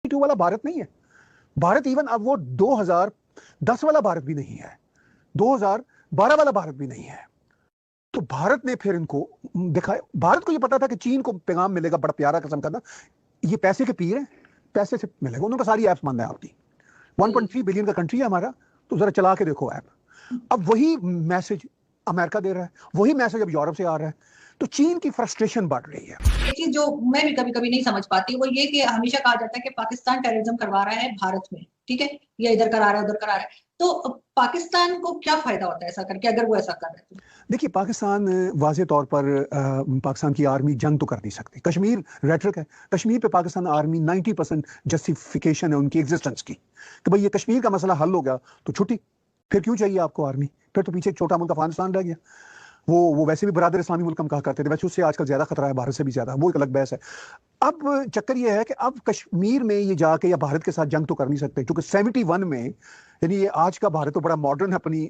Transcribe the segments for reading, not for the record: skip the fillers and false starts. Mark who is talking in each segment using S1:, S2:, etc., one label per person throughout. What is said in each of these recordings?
S1: To वाला भारत नहीं है। भारत इवन अब वो 2010 वाला भारत भी नहीं है, 2012 वाला भारत भी नहीं है। तो भारत ने फिर इनको दिखाया। भारत को ये पता था कि चीन को पैगाम मिलेगा बड़ा प्यारा किस्म का ना, ये पैसे के पीर हैं, पैसे से मिलेगा। उन्होंने सारी ऐप्स मांगा है आपकी, 1.3 बिलियन का कंट्री है हमारा, तो जरा चला के देखो ऐप। अब वही मैसेज अमेरिका दे रहा है, वही मैसेज अब यूरोप से आ रहा है। तो चीन की फ्रस्ट्रेशन बढ़ रही है।
S2: एक चीज जो मैं भी कभी कभी नहीं समझ पाती वो ये कि हमेशा कहा जाता है कि पाकिस्तान टेररिज्म करवा रहा है भारत में, ठीक है, या इधर करा रहा है उधर करा रहा है, तो पाकिस्तान को क्या फायदा होता है ऐसा करके अगर वो ऐसा कर रहे हैं तो?
S1: देखिए, पाकिस्तान वाज़े तौर पर पाकिस्तान की आर्मी जंग तो कर नहीं सकती। कश्मीर रेटरिक है, कश्मीर पे पाकिस्तान आर्मी 90% जस्टिफिकेशन है उनकी एग्जिस्टेंस की कि भाई ये कश्मीर का मसला हल हो गया तो छुट्टी, फिर क्यों चाहिए आपको आर्मी? फिर तो पीछे एक छोटा मुल्क अफगानिस्तान रह गया। वो वैसे भी बरादर इस्लामी मुल्क हम कहा करते थे, वैसे उससे आजकल ज्यादा खतरा है, भारत से भी ज्यादा, वो एक अलग बहस है। अब चक्कर ये है कि अब कश्मीर में ये जाके या भारत के साथ जंग तो कर नहीं सकते, क्योंकि 71 में, यानी ये आज का भारत तो बड़ा मॉडर्न है अपनी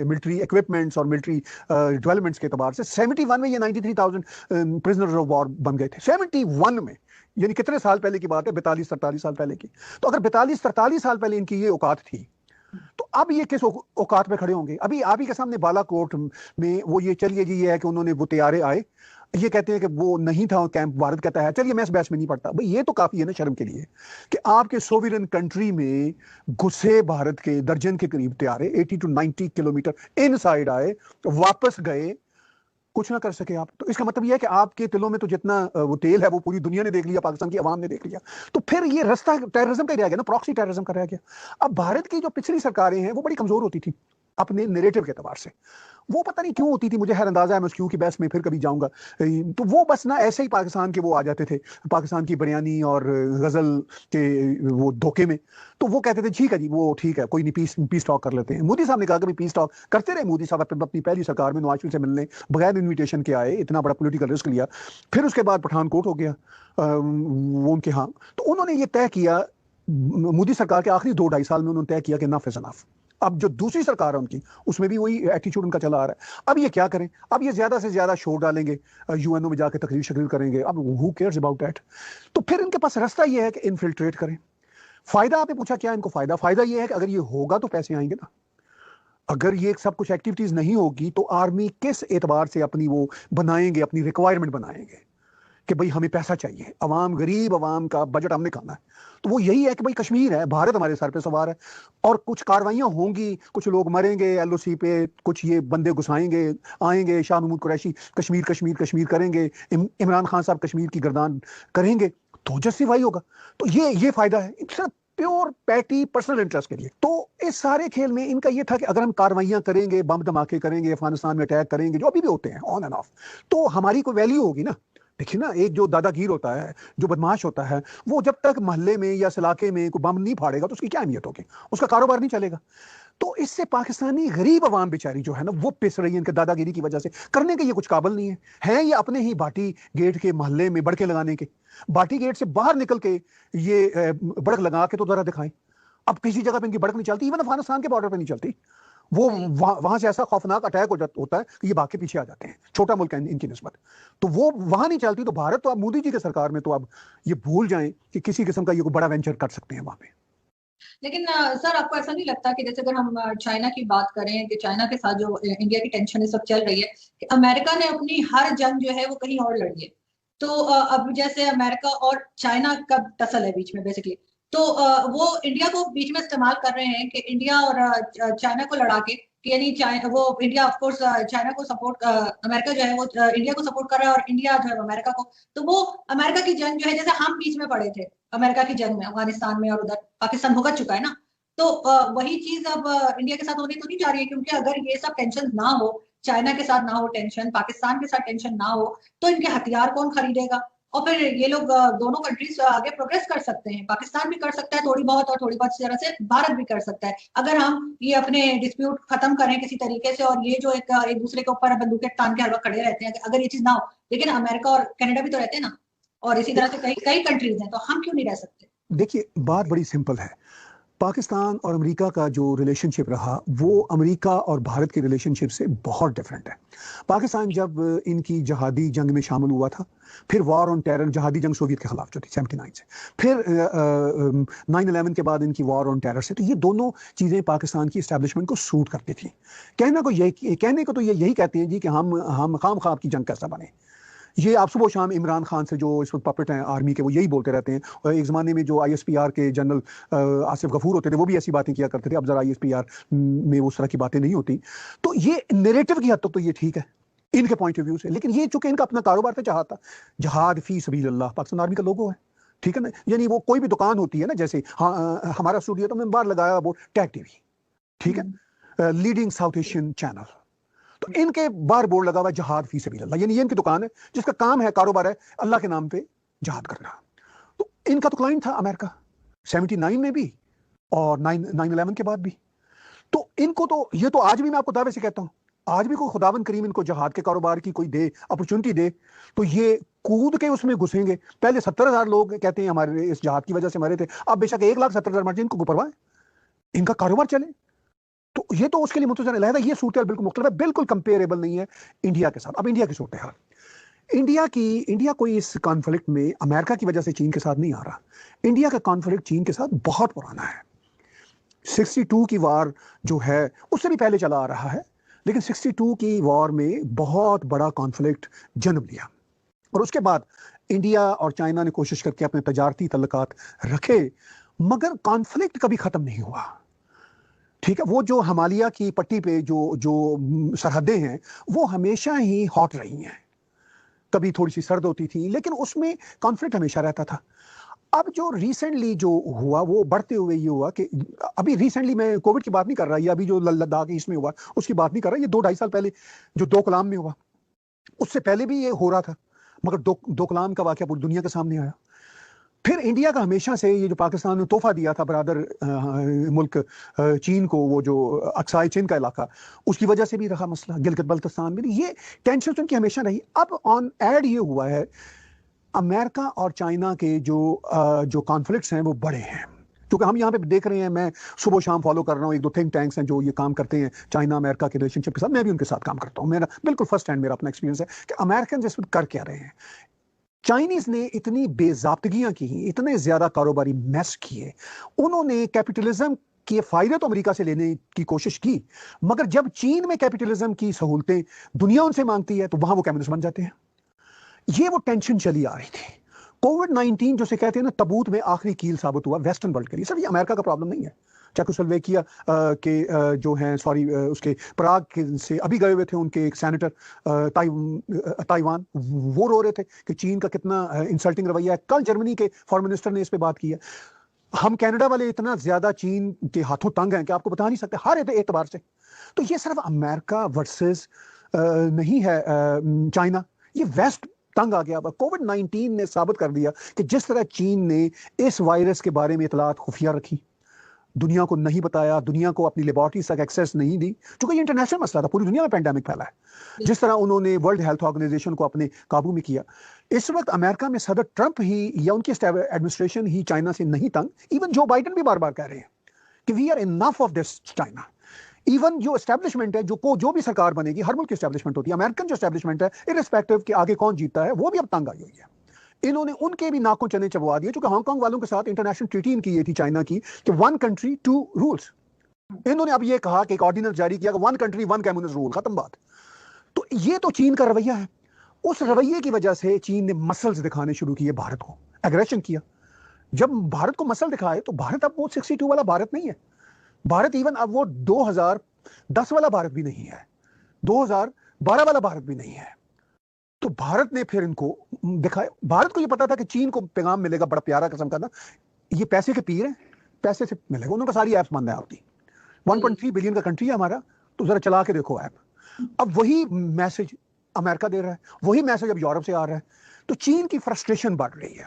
S1: मिलिट्री इक्विपमेंट्स और मिलिट्री डेवलपमेंट्स के एतबार से। 71 में ये 93,000 प्रिजनर्स ऑफ वॉर बन गए थे, 71 में। यानी कितने साल पहले की बात है, 42-43 साल पहले की। तो अगर 42-43 साल पहले इनकी ये औकात थी, तो अब ये किस औकात पे खड़े होंगे? अभी आप ही के सामने बालाकोट में वो ये, चलिए जी ये है कि उन्होंने वो तैयारे आए, ये कहते हैं कि वो नहीं था कैंप, भारत कहता है चलिए मैं इस बहस में नहीं पड़ता। भाई ये तो काफी है ना शर्म के लिए कि आपके सोवरेन कंट्री में घुसे भारत के दर्जन के करीब तैयारे 80 to 90 किलोमीटर इनसाइड आए, वापस गए, कुछ ना कर सके आप। तो इसका मतलब यह है कि आपके दिलों में तो जितना वो तेल है वो पूरी दुनिया ने देख लिया, पाकिस्तान की आवाम ने देख लिया। तो फिर ये रास्ता टेररिज्म का रह गया ना, प्रॉक्सी टेररिज्म का रह गया। अब भारत की जो पिछली सरकारें हैं वो बड़ी कमजोर होती थी अपने नैरेटिव के एतबार से। वो पता नहीं क्यों होती थी, मुझे खैर अंदाजा है, मैं उस क्यों की बहस में फिर कभी जाऊंगा। तो वो बस ना ऐसे ही पाकिस्तान के वो आ जाते थे, पाकिस्तान की बयानी और गजल के वो धोखे में। तो वो कहते थे ठीक है जी, वो ठीक है, कोई नहीं, पीस टॉक कर लेते हैं। मोदी साहब ने कहा कि पीस टॉक करते रहे। मोदी साहब अपनी पहली सरकार में नवाज शरीफ से मिलने बगैर इन्विटेशन के आए, इतना बड़ा पॉलिटिकल रिस्क लिया। फिर उसके बाद पठानकोट हो गया वो उनके यहाँ। तो उन्होंने ये तय किया, मोदी सरकार के आखिरी 2-2.5 साल में उन्होंने तय किया कि इनफ इज इनफ। अब जो दूसरी सरकार है उनकी, उसमें भी वही एटीट्यूड उनका चला आ रहा है। अब ये क्या करें? अब ये ज्यादा से ज्यादा शोर डालेंगे, यूएनओ में जाके तकरीर शकीर करेंगे। अब हु केयर्स अबाउट दैट? तो फिर इनके पास रास्ता ये है कि इन्फिल्ट्रेट करें। फायदा आपने पूछा क्या इनको फायदा ये है कि अगर ये होगा तो पैसे आएंगे ना। अगर ये सब कुछ एक्टिविटीज नहीं होगी तो आर्मी किस एतबार से अपनी वो बनाएंगे, अपनी रिक्वायरमेंट बनाएंगे कि भाई हमें पैसा चाहिए, अवाम, गरीब अवाम का बजट हमने खाना है। तो वो यही है कि भाई कश्मीर है, भारत हमारे सर पे सवार है, और कुछ कार्रवाइयां होंगी, कुछ लोग मरेंगे एलओसी पे, कुछ ये बंदे घुसाएंगे, आएंगे, शाह महमूद कुरैशी कश्मीर कश्मीर कश्मीर करेंगे, इमरान खान साहब कश्मीर की गर्दान करेंगे, तो जस्टिफाई होगा। तो ये फायदा है सिर्फ प्योर पैटी पर्सनल इंटरेस्ट के लिए। तो इस सारे खेल में इनका ये था कि अगर हम कार्रवाइयां करेंगे, बम धमाके करेंगे, अफगानिस्तान में अटैक करेंगे, जो अभी भी होते हैं ऑन एंड ऑफ, तो हमारी कोई वैल्यू होगी ना। देखिए ना, एक जो दादागीर होता है, जो बदमाश होता है, वो जब तक मोहल्ले में या इलाके में कोई बम नहीं फाड़ेगा तो उसकी क्या अहमियत होगी, उसका कारोबार नहीं चलेगा। तो इससे पाकिस्तानी गरीब आवाम बेचारी जो है ना, वो पिस रही है इनके दादागिरी की वजह से। करने के ये कुछ काबिल नहीं है ये अपने ही बाटी गेट के मोहल्ले में बड़के लगाने के। बाटी गेट से बाहर निकल के ये बड़क लगा के तो जरा दिखाएं। अब किसी जगह पे इनकी बड़क नहीं चलती, इवन अफगानिस्तान के बॉर्डर पे नहीं चलती। वो वहां से ऐसा खौफनाक अटैक होता है कि ये भाग के पीछे आ जाते हैं, छोटा मुल्क है इनकी निस्बत। तो वो वहां नहीं चलती। तो भारत तो अब मोदी जी के सरकार में तो अब ये भूल जाएं कि किसी किस्म का ये कोई बड़ा वेंचर कर सकते हैं वहां पे।
S2: लेकिन सर आपको ऐसा नहीं लगता कि जैसे अगर हम चाइना की बात करें कि चाइना के साथ जो इंडिया की टेंशन इस वक्त चल रही है कि अमेरिका ने अपनी हर जंग जो है वो कहीं और लड़ी है। तो अब जैसे अमेरिका और चाइना का टसल है बीच में बेसिकली, तो वो इंडिया को बीच में इस्तेमाल कर रहे हैं कि इंडिया और चाइना को लड़ा के कि यानी चाइना वो इंडिया ऑफ कोर्स चाइना को सपोर्ट, अमेरिका जो है वो इंडिया को सपोर्ट कर रहा है और इंडिया जो है अमेरिका को। तो वो अमेरिका की जंग जो है, जैसे हम बीच में पड़े थे अमेरिका की जंग में अफगानिस्तान में और उधर पाकिस्तान भुगत चुका है ना, तो वही चीज अब इंडिया के साथ होने तो नहीं जा रही है, क्योंकि अगर ये सब टेंशन ना हो, चाइना के साथ ना हो टेंशन, पाकिस्तान के साथ टेंशन ना हो, तो इनके हथियार कौन खरीदेगा? और फिर ये लोग दोनों कंट्रीज आगे प्रोग्रेस कर सकते हैं, पाकिस्तान भी कर सकता है थोड़ी बहुत और थोड़ी बहुत तरह से भारत भी कर सकता है, अगर हम ये अपने डिस्प्यूट खत्म करें किसी तरीके से। और ये जो एक दूसरे के ऊपर बंदूकें तान के हर वक्त खड़े रहते हैं, अगर ये चीज ना हो, लेकिन अमेरिका और कनाडा भी तो रहते हैं ना, और इसी तरह से कई कई कंट्रीज हैं, तो हम क्यों नहीं रह सकते?
S1: देखिए, बात बड़ी सिंपल है। पाकिस्तान और अमेरिका का जो रिलेशनशिप रहा वो अमेरिका और भारत के रिलेशनशिप से बहुत डिफरेंट है। पाकिस्तान जब इनकी जहादी जंग में शामिल हुआ था, फिर वॉर ऑन टेरर, जहादी जंग सोवियत के खिलाफ जो थी 79 से, फिर 9/11 के बाद इनकी वॉर ऑन टेरर से, तो ये दोनों चीज़ें पाकिस्तान की इस्टेब्लिशमेंट को सूट करती थी। कहने को तो ये यही कहते हैं जी कि हम खाम ख्वाब की जंग कैसा बने। ये आप सुबह शाम इमरान खान से जो इस वक्त पपेट हैं आर्मी के, वो यही बोलते रहते हैं। और एक ज़माने में जो ISPR के जनरल आसिफ गफूर होते थे, वो भी ऐसी बातें किया करते थे। अब जरा ISPR में उस तरह की बातें नहीं होती। तो ये नैरेटिव की हद तक तो ये ठीक है इनके पॉइंट ऑफ व्यू से, लेकिन ये चूंकि इनका अपना कारोबार था, चाहता जहाद फी सबीलिल्लाह पाकिस्तान आर्मी का लोगो है, ठीक है ना। यानी वो कोई भी दुकान होती है ना, जैसे हमारा स्टूडियो तो मैंने बाहर लगाया वो टैग TV, ठीक है, लीडिंग साउथ एशियन चैनल, तो इनके बाहर बोर्ड लगा हुआ जहाद फी सबीलिल्लाह, यानी ये इनकी दुकान है जिसका काम है, कारोबार है अल्लाह के नाम पे जहाद करना। तो इनका तो क्लाइंट था अमेरिका 79 में भी और 9/11 के बाद भी। तो इनको तो ये तो आज भी मैं आपको दावे से कहता हूं, आज भी कोई खुदावन करीम इनको जहाद के कारोबार की कोई दे, अपॉर्चुनिटी दे, तो ये कूद के उसमें घुसेंगे। पहले 70,000 लोग कहते हैं हमारे इस जहाद की वजह से मरे थे, अब बेशक 1,70,000 मर जाए, इनको परवाह है, इनका कारोबार चले। तो ये तो उसके लिए मुतज़न अलहदा, ये सूरत बिल्कुल मुख्तलिफ है, बिल्कुल कंपेरेबल नहीं है इंडिया के साथ। अब इंडिया की सूरत हाल, इंडिया कोई इस कॉन्फ्लिक्ट में अमेरिका की वजह से चीन के साथ नहीं आ रहा। इंडिया का कॉन्फ्लिक्ट चीन के साथ बहुत पुराना है। 62 की वार जो है उससे भी पहले चला आ रहा है, लेकिन 62 की वार में बहुत बड़ा कॉन्फ्लिक्ट जन्म लिया और उसके बाद इंडिया और चाइना ने कोशिश करके अपने तजारती तल्लुकात रखे, मगर कॉन्फ्लिक्ट कभी खत्म नहीं हुआ, ठीक है। वो जो हिमालय की पट्टी पे जो सरहदें हैं वो हमेशा ही हॉट रही हैं, कभी थोड़ी सी सर्द होती थी, लेकिन उसमें कॉन्फ्लिक्ट हमेशा रहता था। अब जो रिसेंटली जो हुआ वो बढ़ते हुए ये हुआ कि अभी रिसेंटली, मैं कोविड की बात नहीं कर रहा, ये अभी जो लद्दाख इसमें हुआ उसकी बात नहीं कर रहा, ये 2-2.5 साल पहले जो डोकलाम में हुआ, उससे पहले भी ये हो रहा था, मगर डोकलाम का वाकया पूरी दुनिया के सामने आया। फिर इंडिया का हमेशा से ये जो पाकिस्तान ने तोहफा दिया था बरादर मुल्क चीन को, वो जो अक्साई चीन का इलाका, उसकी वजह से भी रहा मसला गिलगित बल्तिस्तान में, ये टेंशन उनकी हमेशा रही। अब ऑन एड ये हुआ है, अमेरिका और चाइना के जो कॉन्फ्लिक्ट्स हैं वो बड़े हैं, क्योंकि हम यहाँ पे देख रहे हैं, मैं सुबह शाम फॉलो कर रहा हूँ, 1-2 थिंक टैंक्स हैं जो ये काम करते हैं चाइना अमेरिका के रिलेशनशिप के साथ, मैं भी उनके साथ काम करता हूँ, मेरा बिल्कुल फर्स्ट हैंड मेरा अपना एक्सपीरियंस है कि अमेरिकन इस वक्त कर क्या रहे हैं। चाइनीज ने इतनी बेजाब्तगियां की, इतने ज्यादा कारोबारी मैस किए, उन्होंने कैपिटलिज्म के फायदे तो अमेरिका से लेने की कोशिश की, मगर जब चीन में कैपिटलिज्म की सहूलतें दुनिया उनसे मांगती है तो वहां वो कम्युनिस्ट बन जाते हैं। ये वो टेंशन चली आ रही थी। कोविड-19 जो से कहते हैं ना, तबूत में आखिरी कील साबित हुआ वेस्टर्न वर्ल्ड के लिए। सर ये अमेरिका का प्रॉब्लम नहीं है। चेकोस्लोवाकिया के जो हैं उसके प्राग से अभी गए हुए थे उनके एक सेनेटर ताइवान, वो रो रहे थे कि चीन का कितना इंसल्टिंग रवैया है। कल जर्मनी के फॉरेन मिनिस्टर ने इस पे बात की है। हम कनाडा वाले इतना ज्यादा चीन के हाथों तंग हैं कि आपको बता नहीं सकते हर एतबार से। तो ये सिर्फ अमेरिका वर्सेस नहीं है चाइना, ये वेस्ट तंग आ गया। कोविड-19 ने साबित कर दिया कि जिस तरह चीन ने इस वायरस के बारे में इतलात खुफिया रखी, दुनिया को नहीं बताया, दुनिया को अपनी लेबोरेटरीज तक एक्सेस नहीं दी, क्योंकि ये इंटरनेशनल मसला था, पूरी दुनिया में पेंडेमिक फैला है। जिस तरह उन्होंने वर्ल्ड हेल्थ ऑर्गेनाइजेशन को अपने काबू में किया, इस वक्त अमेरिका में सदर ट्रंप ही या उनकी एडमिनिस्ट्रेशन ही चाइना से नहीं तंग। इवन जो बाइडन भी बार बार कह रहे हैं कि we are enough of this China. Even जो एस्टेब्लिशमेंट है, जो भी सरकार बनेगी, हर मुल्क की एस्टेब्लिशमेंट होती है, अमेरिकन जो एस्टेब्लिशमेंट है, इररिस्पेक्टिव कि आगे कौन जीतता है, वो भी अब तंग आई हुई है। इन्होंने उनके भी नाकों चने चबवा दिए, क्योंकि हांगकांग वालों के साथ इंटरनेशनल ट्रीटी इनकी ये थी चाइना की कि 1 कंट्री 2 रूल्स। इन्होंने अब ये कहा कि एक ऑर्डिनेंस जारी किया कि 1 कंट्री 1 कम्युनिस्ट रूल, खत्म बात। तो ये तो चीन का रवैया है। उस रवैये की वजह से चीन ने मसल्स दिखाने शुरू किए, भारत को एग्रेशन किया। जब भारत को मसल दिखाए तो भारत अब वो 62 वाला भारत नहीं है। भारत इवन अब वो 2010 वाला भारत भी नहीं है, 2012 वाला भारत भी नहीं है। तो भारत ने फिर इनको दिखाया। भारत को ये पता था कि चीन को पैगाम मिलेगा बड़ा प्यारा किस्म का ना, ये पैसे के पीर हैं, पैसे से मिलेगा। उन्होंने सारी ऐप्स बंद है आपकी, 1.3 बिलियन का कंट्री है हमारा, तो जरा चला के देखो ऐप। अब वही मैसेज अमेरिका दे रहा है, वही मैसेज अब यूरोप से आ रहा है, तो चीन की फ्रस्ट्रेशन बढ़ रही है।